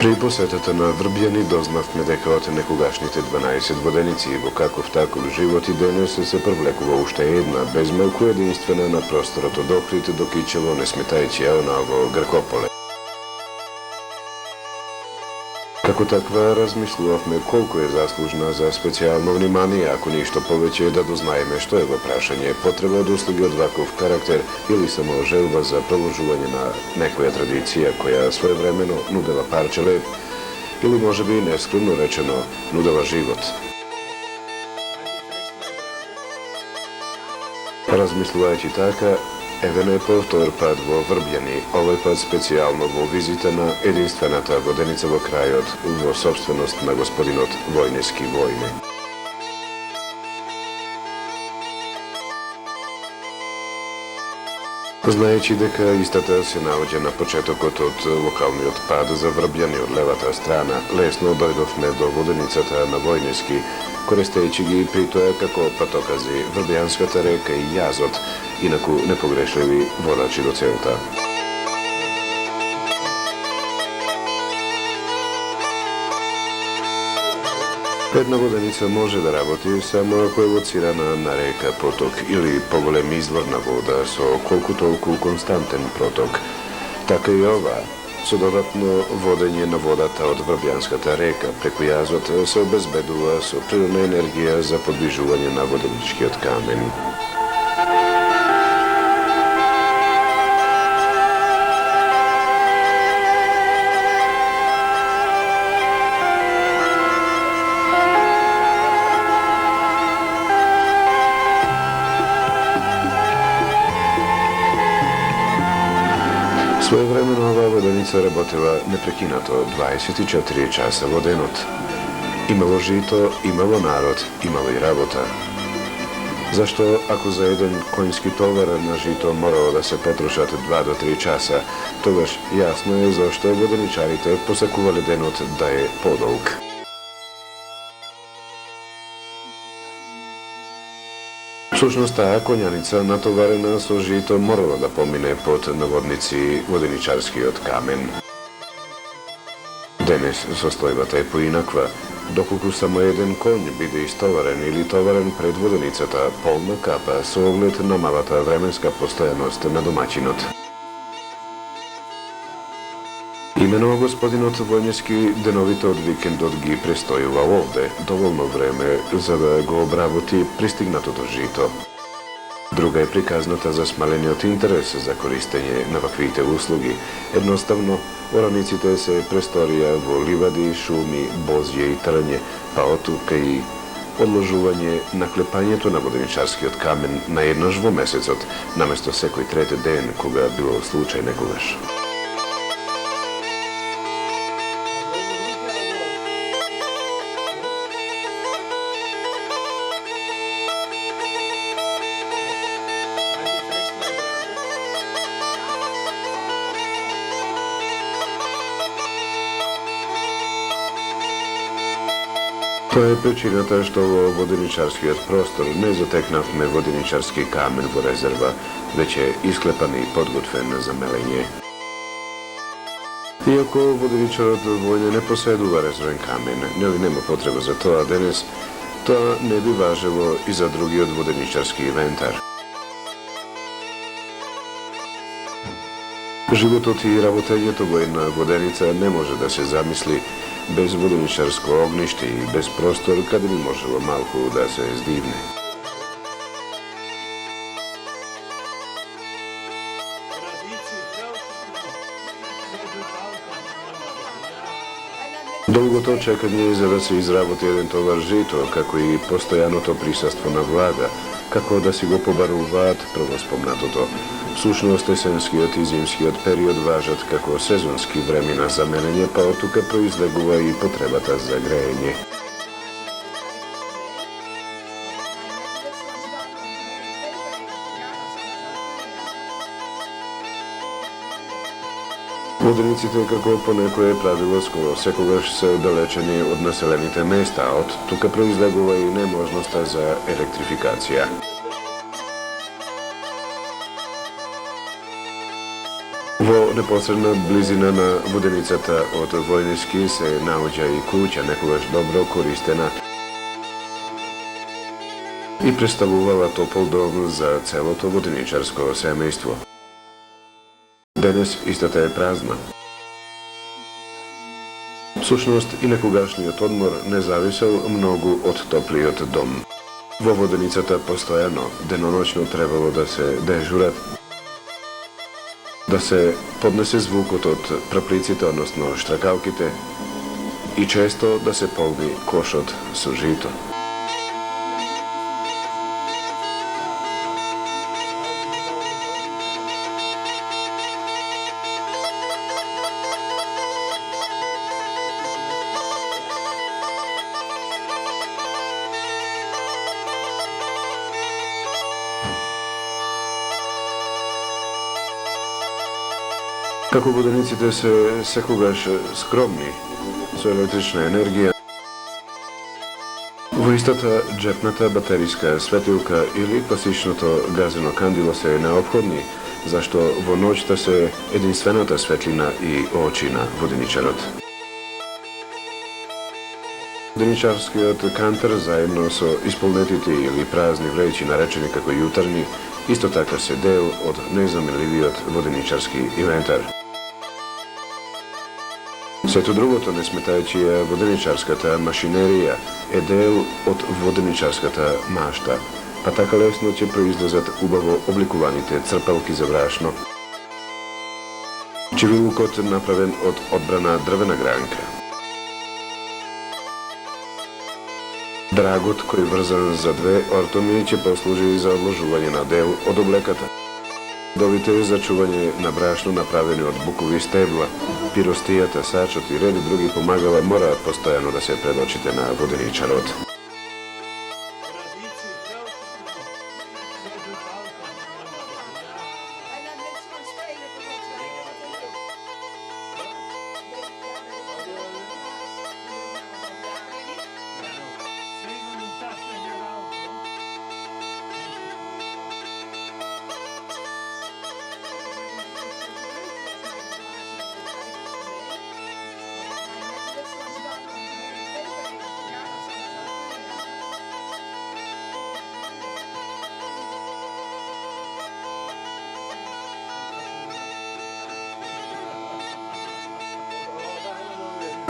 При посетата на Врбјани дознавме дека од некогашните 12 воденици во каков таков живот и денес се привлекува уште една, безмалку единствена на просторот од Охрид до Кичево, не сметајќи ја на ово Гркополе. Како таква размислувавме колку е заслужна за специјално внимание, ако ништо повеќе да дознаеме што е во прашање потреба од услуги од ваков карактер или само желба за продолжување на некоја традиција која своевремено нудела парче леп или можеби нескромно речено нудела живот. Размислувајќи така, еве не повтор пат во Врбјани, овој пат специјално во визита на единствената воденица во крајот, во собственост на господинот Војнески Војне. Знаејќи дека истата се наоѓа на почетокот од локалниот пад за Врбјани од левата страна, лесно дојдовме до воденицата на Војнески, користејќи ги при тоа како патокази Врбјанската река и јазот, инаку непогрешливи водачи до целта. Една воденица може да работи само ако е лоцирана на река, поток или поголем извор на вода со колку толку константен проток. Така и ова, со додатно водење на водата од Врбјанската река преку јазот се обезбедува со природна енергија за подвижување на воденичкиот камен. Своевремено оваа воденица работела непрекинато 24 часа во денот. Имало жито, имало народ, имало и работа. Зашто ако за еден коњски товар на жито морало да се потрошат 2 до 3 часа, тогаш јасно е зашто воденичарите посакувале денот да е подолг. Всушност, таа коњаница натоварена со жито морала да помине под наводници воденичарскиот камен. Денес состојбата е поинаква, доколку само еден конј биде истоварен или товарен пред воденицата, полна капа со оглед на малата временска постојаност на домаќинот. Имено господинот Војнески деновите од викендот ги престојува овде, доволно време за да го обработи пристигнатото жито. Друга е приказната за смалениот интерес за користење на ваквите услуги. Едноставно, ораниците се престорија во ливади, шуми, бозје и трње, па оттука и одложување на клепањето на воденичарскиот камен на еднаш во месецот, наместо секој трети ден, кога било случај некогаш. Тоа е причината што во воденичарскиот простор не затекнавме воденичарски камен во резерва, веќе исклепан и подготвен за мелење. Иако воденичарот Војне не поседува резервен камен, нели нема потреба за тоа денес, тоа не би важело и за другиот воденичарски инвентар. Животот и работењето во една воденица не може да се замисли без воденичарско огниште и без простор каде би можело малку да се здивне. Долгото чекање за да се изработи еден товар жито, како и постојаното присуство на влага, како да си го побаруваат прво спомнатото. Всушност, есенскиот и зимскиот период важат како сезонски времена за мелење, па оттука произлегува и потребата за греење. Водениците, како по некое правило, скоро секогаш се оддалечени од населените места, од тука произлегува и неможноста за електрификација. Во непосредна близина на воденицата од Војнички се наоѓа и куќа, некогаш добро користена и представувала топол дом за целото воденичарско семејство. Денес истата е празна. Всушност и некогашниот одмор не зависел многу од топлиот дом. Во воденицата постојано, деноночно требало да се дежурат, да се поднесе звукот од праплиците, односно штракалките, и често да се полни кошот со жито. Како водениците се секогаш скромни, со електрична енергија, во истата джепната батериска светилка или класичното газено кандило се неопходни, зашто во ноќта се единствената светлина и очи на воденичарот. Воденичарскиот кантар заедно со исполнетите или празни вреќи наречени како јутарни, исто така се дел од незаменливиот воденичарски инвентар. Сето другото, не сметајќи ја воденичарската машинерија, е дел од воденичарската машта, па така лесно ќе произлезат убаво обликуваните црпалки за брашно, чевилукот направен од одбрана дрвена гранка, драгот кој врзан за две ортоми ќе послужи за одложување на дел од облеката, довите за чување на брашно направени од букови стебла, пиростијата, сачот и ред други помагала мораат постојано да се пред очите на воденичарот.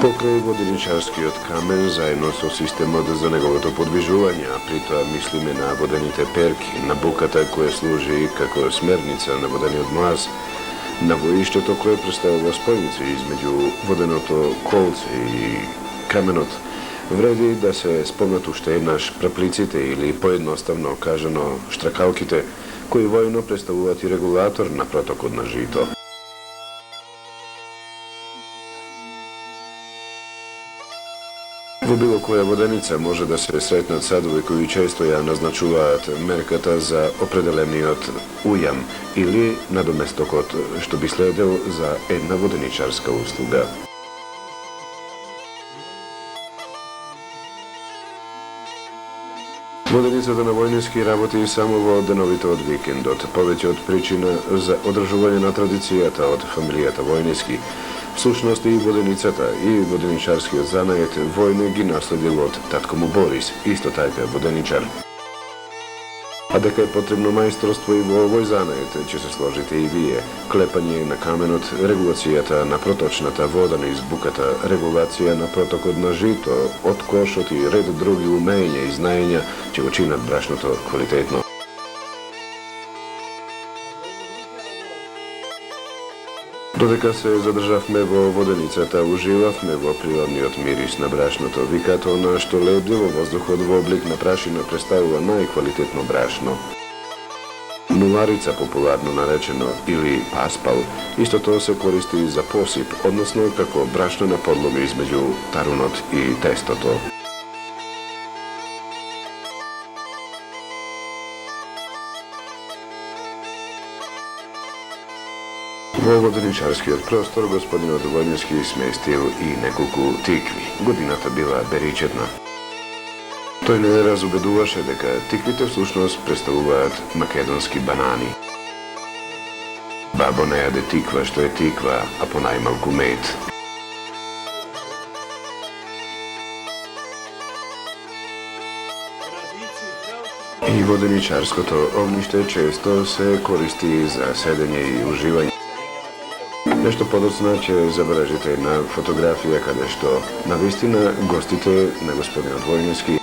Покрај воденичарскиот камен, заедно со системот за неговото подвижување, а при тоа мислиме на водените перки, на буката која служи како смерница на водениот млаз, на воиштето кое представува спојница измеѓу воденото колце и каменот, вреди да се спомнат уште еднаш праплиците или поедноставно кажано штракалките, кои војно представуваат и регулатор на протокот на жито. Во било која воденица може да се сретнат садови кои често ја назначуваат мерката за определениот ујам или надоместокот што би следел за една воденичарска услуга. Воденицата на Војнички работи само во деновите од викендот, повеќе од причина за одржување на традицијата од фамилијата Војнички. Всушност и воденицата и воденичарскиот занает војно ги наследил од татко му Борис, исто така воденичар. А дека е потребно мајсторство и во овој занает, ќе се сложите и вие. Клепање на каменот, регулацијата на проточната вода низ буката, регулација на протокот на жито, од кошот и ред други умења и знаења ќе го чинат брашното квалитетно. Додека се задржавме во воденицата, уживавме во природниот мирис на брашното. Викато на што лебде во воздухот во облик на прашина представува најквалитетно брашно. Нуларица, популарно наречено, или паспал, исто тоа се користи за посип, односно како брашно на подлога измеѓу тарунот и тестото. Во воденичарскиот простор господинот Војнички сместил и неколку тикви. Годината била беричетна. Тој не разубедуваше дека тиквите всушност представуваат македонски банани. Бабо не јаде тиква што е тиква, а понајмалку мед. И воденичарското огниште често се користи за седење и уживање. Нешто подоцна ќе забележите една фотографија каде што навистина гостите на господинот Војнески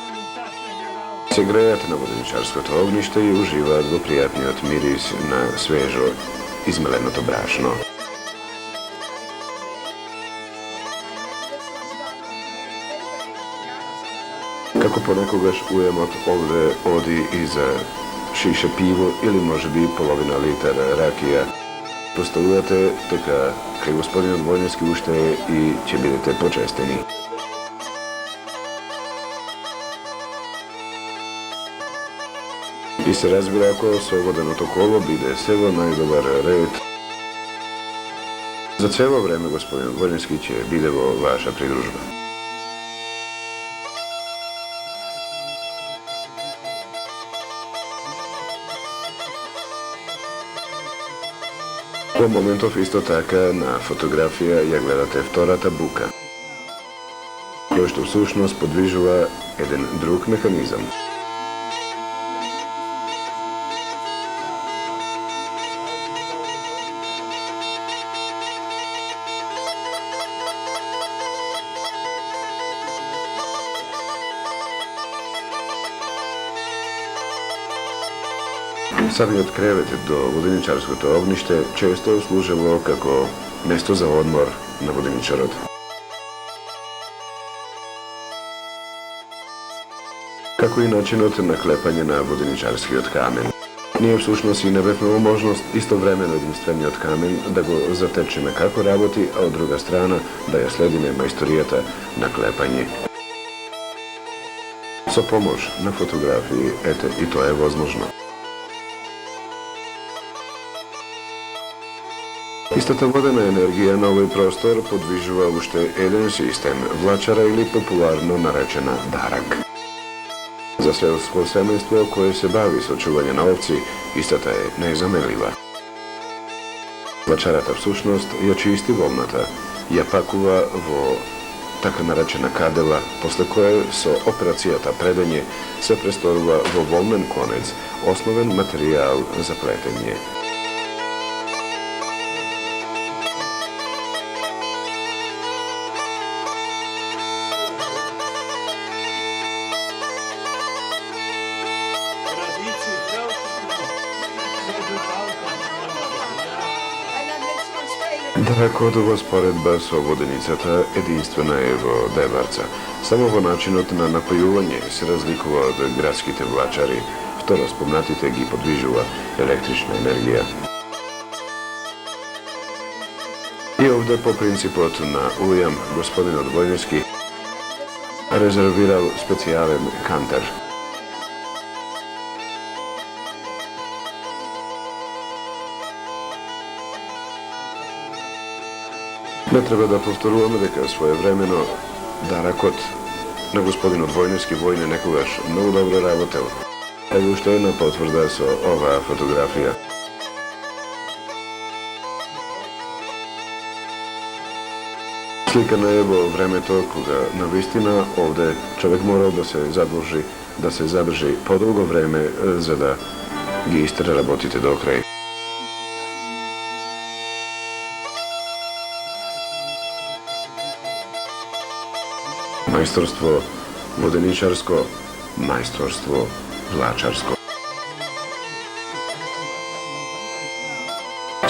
се грејат на воденичарското огниште и уживаат во пријатниот мирис на свежо измеленото брашно. Како понекогаш уемот овде оди и за шише пиво или можеби половина литар ракија. Поставувате дека кај господинот Војнески уште е и ќе бидете почестени. И се разбира ако со воденото коло биде се во најдобар ред. За цело време господинот Војнески ќе биде во ваша придружба. Во моментов исто така на фотографија ја гледате втората бука, кој што всушност подвижува еден друг механизам. Самиот кревет до воденичарското огниште често служело како место за одмор на воденичарот. Како и начинот на клепање на воденичарскиот камен. Ние всушност и не бевме во можност истовремено единствениот камен да го затечеме како работи, а од друга страна да ја следиме мајсторијата на клепање. Со помош на фотографии, ете, и тоа е возможно. Истата водена енергија на овој простор подвижува уште еден систем, влачара или популарно наречена дарак. За селско семејство кое се бави со чување на овци, истата е незаменлива. Влачарата всушност ја чисти волната, ја пакува во така наречена кадела, после кое со операцијата предење се престорува во волнен конец, основен материјал за плетење. Даракот во споредба со воденицата единствена е во Деварца. Само во начинот на напојување се разликува од градските влачари. Второ спомнатите ги подвижува електрична енергија. И овде по принципот на ујам господинот Војнески резервирал специјален кантер. Не треба да повторуваме дека своевремено даракот на господинот Војнески војне некогаш многу добро работел. Ево уште една потврда со оваа фотографија. Сликана е во времето кога навистина овде човек морал да се задржи, подолго време за да ги истера работите до крај. Мајсторство воденичарско, мајсторство влачарско.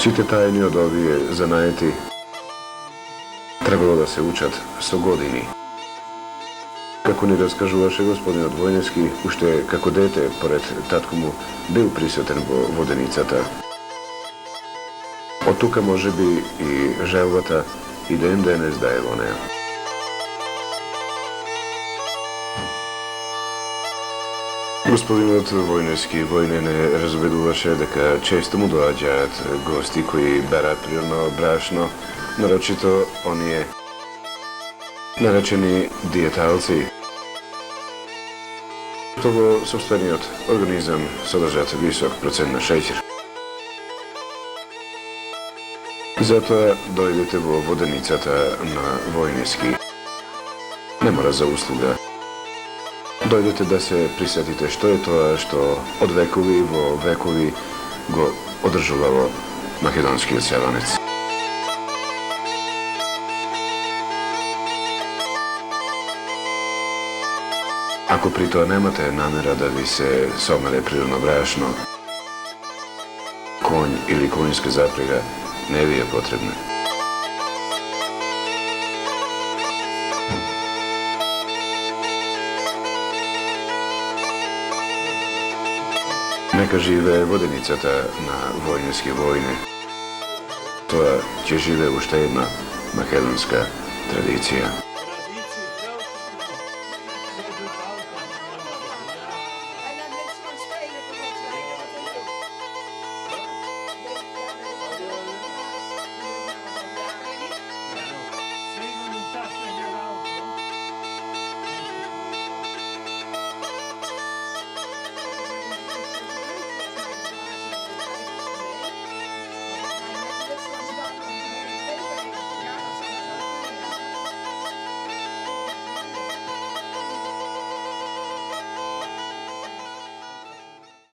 Сите тајни од овие занаети требало да се учат со години. Како ни раскажуваше господинот Војнески, уште како дете, поред татко му, бил присутен во воденицата. Од тука можеби и желбата и ден денес да е во неа. Господинот Војнески војне не разбедуваше дека често му доаѓаат гости кои берат природно брашно, нарочито оние наречени диеталци, што во сопствениот организам содржат висок процент на шеќер. Затоа дојдете во воденицата на војниски. Не мора за услуга. Дојдете да се присетите што е тоа што од векови во векови го одржувало македонскиот севанец. Ако при тоа немате намера да ви се сомеле природно брашно, конј или конјска запрега не ви е потребна. Нека живее воденицата на војниски војни. Тоа ќе живее уште една македонска традиција.